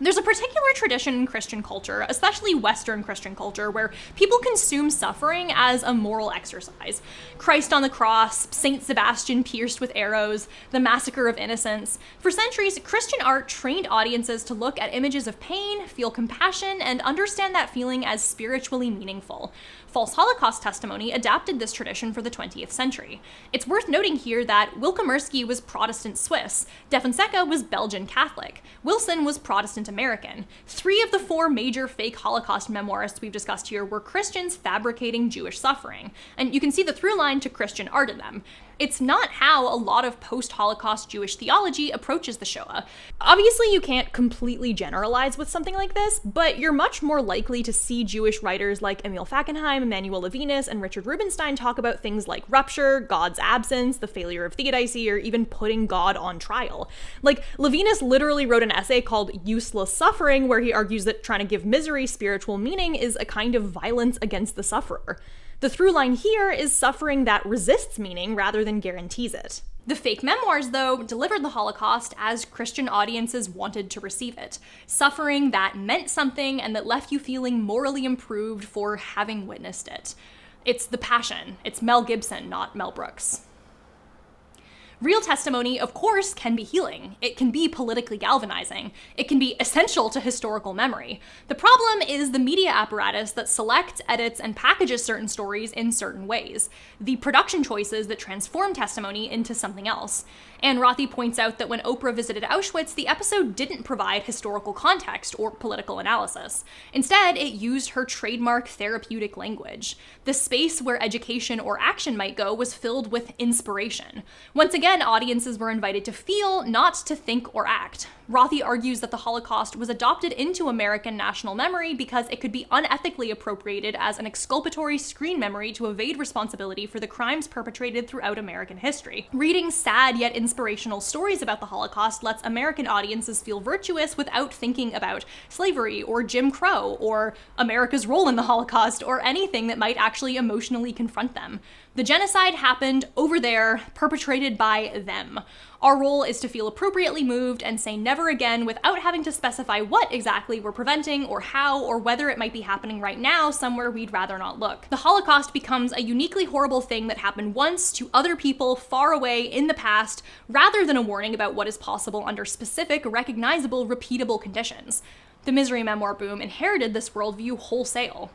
There's a particular tradition in Christian culture, especially Western Christian culture, where people consume suffering as a moral exercise. Christ on the cross, Saint Sebastian pierced with arrows, the massacre of innocents. For centuries, Christian art trained audiences to look at images of pain, feel compassion, and understand that feeling as spiritually meaningful. False Holocaust testimony adapted this tradition for the 20th century. It's worth noting here that Wilkomersky was Protestant Swiss, De Fonseca was Belgian Catholic, Wilson was Protestant American. 3 of the 4 major fake Holocaust memoirists we've discussed here were Christians fabricating Jewish suffering, and you can see the through line to Christian art in them. It's not how a lot of post-Holocaust Jewish theology approaches the Shoah. Obviously, you can't completely generalize with something like this, but you're much more likely to see Jewish writers like Emil Fackenheim, Emanuel Levinas, and Richard Rubinstein talk about things like rupture, God's absence, the failure of theodicy, or even putting God on trial. Like, Levinas literally wrote an essay called Useless Suffering, where he argues that trying to give misery spiritual meaning is a kind of violence against the sufferer. The through line here is suffering that resists meaning rather than guarantees it. The fake memoirs, though, delivered the Holocaust as Christian audiences wanted to receive it. Suffering that meant something and that left you feeling morally improved for having witnessed it. It's the passion. It's Mel Gibson, not Mel Brooks. Real testimony, of course, can be healing. It can be politically galvanizing. It can be essential to historical memory. The problem is the media apparatus that selects, edits, and packages certain stories in certain ways. The production choices that transform testimony into something else. Anne Rothy points out that when Oprah visited Auschwitz, the episode didn't provide historical context or political analysis. Instead, it used her trademark therapeutic language. The space where education or action might go was filled with inspiration. Once again, audiences were invited to feel, not to think or act. Rothy argues that the Holocaust was adopted into American national memory because it could be unethically appropriated as an exculpatory screen memory to evade responsibility for the crimes perpetrated throughout American history. Reading sad yet inspirational stories about the Holocaust lets American audiences feel virtuous without thinking about slavery or Jim Crow or America's role in the Holocaust or anything that might actually emotionally confront them. The genocide happened over there, perpetrated by them. Our role is to feel appropriately moved and say never again without having to specify what exactly we're preventing or how or whether it might be happening right now somewhere we'd rather not look. The Holocaust becomes a uniquely horrible thing that happened once to other people far away in the past rather than a warning about what is possible under specific, recognizable, repeatable conditions. The misery memoir boom inherited this worldview wholesale.